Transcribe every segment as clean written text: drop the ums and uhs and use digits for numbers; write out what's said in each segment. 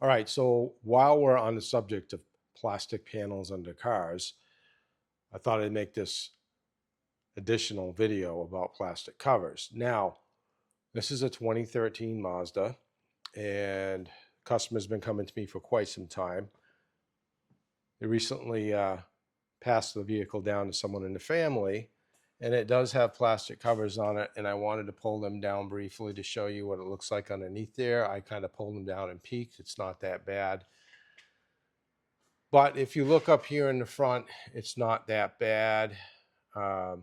All right, so while we're on the subject of plastic panels under cars, I thought I'd make this additional video about plastic covers. Now, this is a 2013 Mazda, and customer's been coming to me for quite some time. They recently passed the vehicle down to someone in the family, and it does have plastic covers on it, and I wanted to pull them down briefly to show you what it looks like underneath there. I kind of pulled them down and peeked. It's not that bad. But if you look up here in the front, it's not that bad, for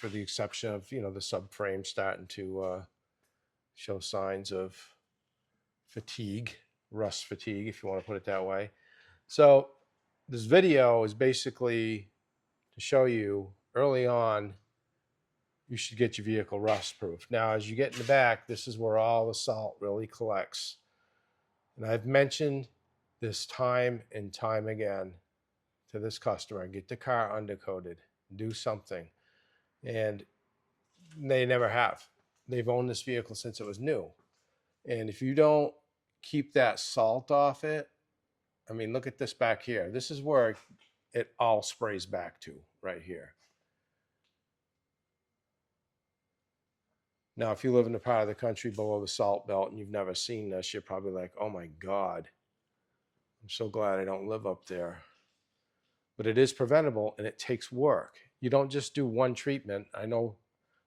the exception of, the subframe starting to show signs of fatigue, rust fatigue, if you want to put it that way. So this video is basically to show you early on, you should get your vehicle rust proof. Now, as you get in the back, this is where all the salt really collects. And I've mentioned this time and time again to this customer: get the car undercoated, do something. And they never have. They've owned this vehicle since it was new. And if you don't keep that salt off it, I mean, look at this back here. This is where it all sprays back to, right here. Now, if you live in a part of the country below the salt belt and you've never seen this, you're probably like, oh my God, I'm so glad I don't live up there. But it is preventable and it takes work. You don't just do one treatment. I know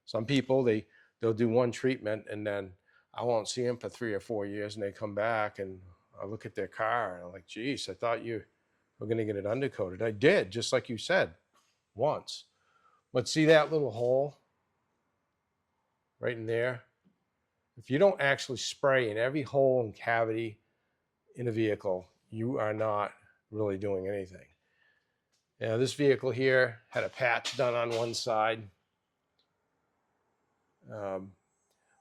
some people, they'll do one treatment and then I won't see them for 3 or 4 years, and they come back and I look at their car and I'm like, geez, I thought you were going to get it undercoated. I did, just like you said, once. But see that little hole right in there? If you don't actually spray in every hole and cavity in a vehicle, you are not really doing anything. Now, this vehicle here had a patch done on one side.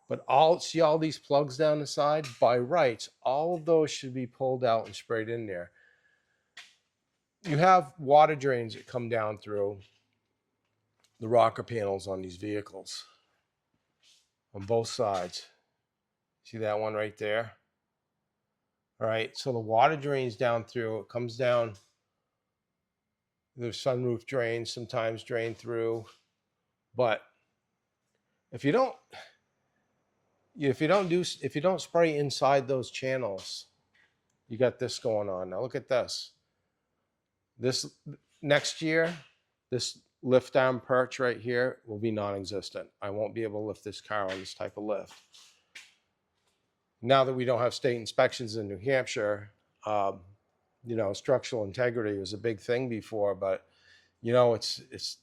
But see all these plugs down the side? By rights, all of those should be pulled out and sprayed in there. You have water drains that come down through the rocker panels on these vehicles on both sides. See that one right there? All right, so the water drains down through, it comes down, the sunroof drains sometimes drain through, but if you don't spray inside those channels, you got this going on. Now look at this. This next year, this lift arm perch right here will be non-existent. I won't be able to lift this car on this type of lift. Now that we don't have state inspections in New Hampshire, structural integrity was a big thing before, but it's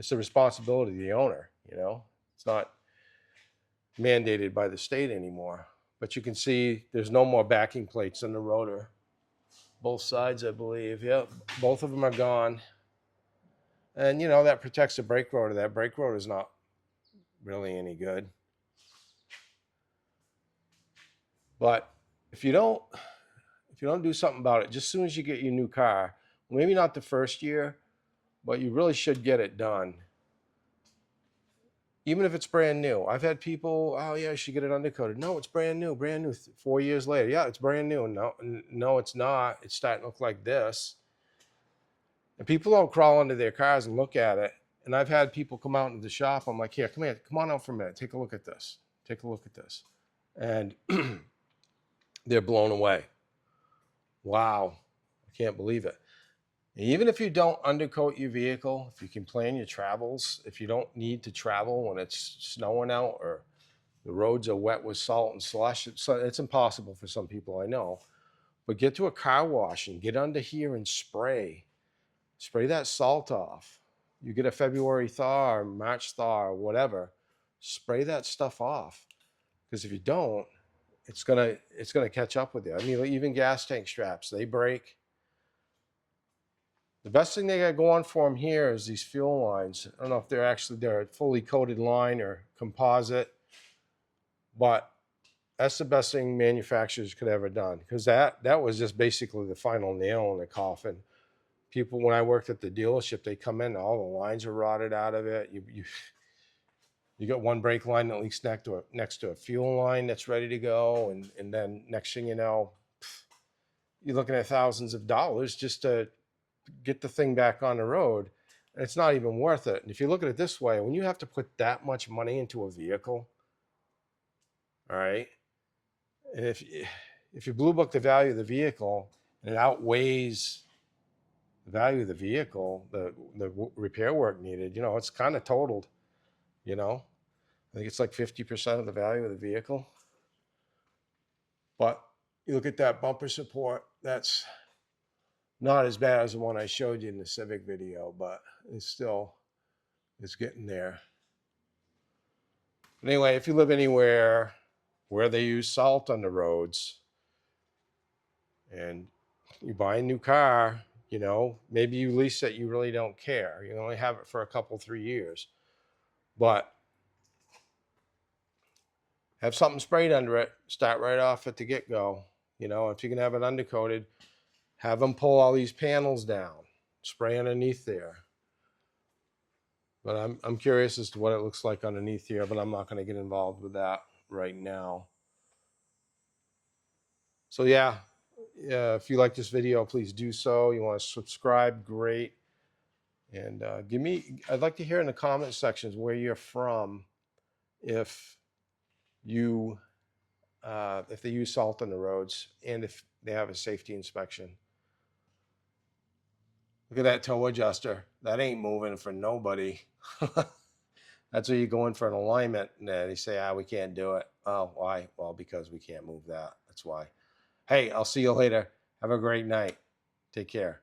the responsibility of the owner. It's not mandated by the state anymore. But you can see there's no more backing plates in the rotor. Both sides, I believe. Yep, both of them are gone. And that protects the brake rotor. That brake rotor is not really any good. But if you don't do something about it, just as soon as you get your new car, maybe not the first year, but you really should get it done. Even if it's brand new. I've had people, oh yeah, I should get it undercoated. No, it's brand new. 4 years later. Yeah, it's brand new. No, it's not. It's starting to look like this. And people don't crawl into their cars and look at it. And I've had people come out into the shop. I'm like, here, come on out for a minute. Take a look at this. Take a look at this. And they're blown away. Wow, I can't believe it. Even if you don't undercoat your vehicle, if you can plan your travels, if you don't need to travel when it's snowing out or the roads are wet with salt and slush, it's impossible for some people, I know. But get to a car wash and get under here and spray. Spray that salt off. You get a February thaw or March thaw or whatever, spray that stuff off. Because if you don't, it's gonna catch up with you. I mean, even gas tank straps, they break. The best thing they got going for them here is these fuel lines. I don't know if they're a fully coated line or composite, but that's the best thing manufacturers could ever done, because that was just basically the final nail in the coffin. People, when I worked at the dealership, they come in, all the lines are rotted out of it. You got one brake line that leaks next to a fuel line that's ready to go, and then next thing you know, you're looking at thousands of dollars just to get the thing back on the road. And it's not even worth it. And if you look at it this way, when you have to put that much money into a vehicle, all right, and if you blue book the value of the vehicle and it outweighs the value of the vehicle, the repair work needed, you know, it's kind of totaled, you know. I think it's like 50% of the value of the vehicle. But you look at that bumper support, that's not as bad as the one I showed you in the Civic video, but it's getting there. But anyway, if you live anywhere where they use salt on the roads and you buy a new car, you know, maybe you lease it, you really don't care. You only have it for a couple, 3 years. But have something sprayed under it, start right off at the get-go. You know, if you can have it undercoated, have them pull all these panels down, spray underneath there. But I'm curious as to what it looks like underneath here, but I'm not going to get involved with that right now. So yeah, if you like this video, please do so. You want to subscribe, great. And I'd like to hear in the comment sections where you're from, if they use salt on the roads and if they have a safety inspection. Look at that tow adjuster. That ain't moving for nobody. That's where you go in for an alignment and they say, we can't do it. Oh, why? Well, because we can't move that. That's why. Hey, I'll see you later. Have a great night. Take care.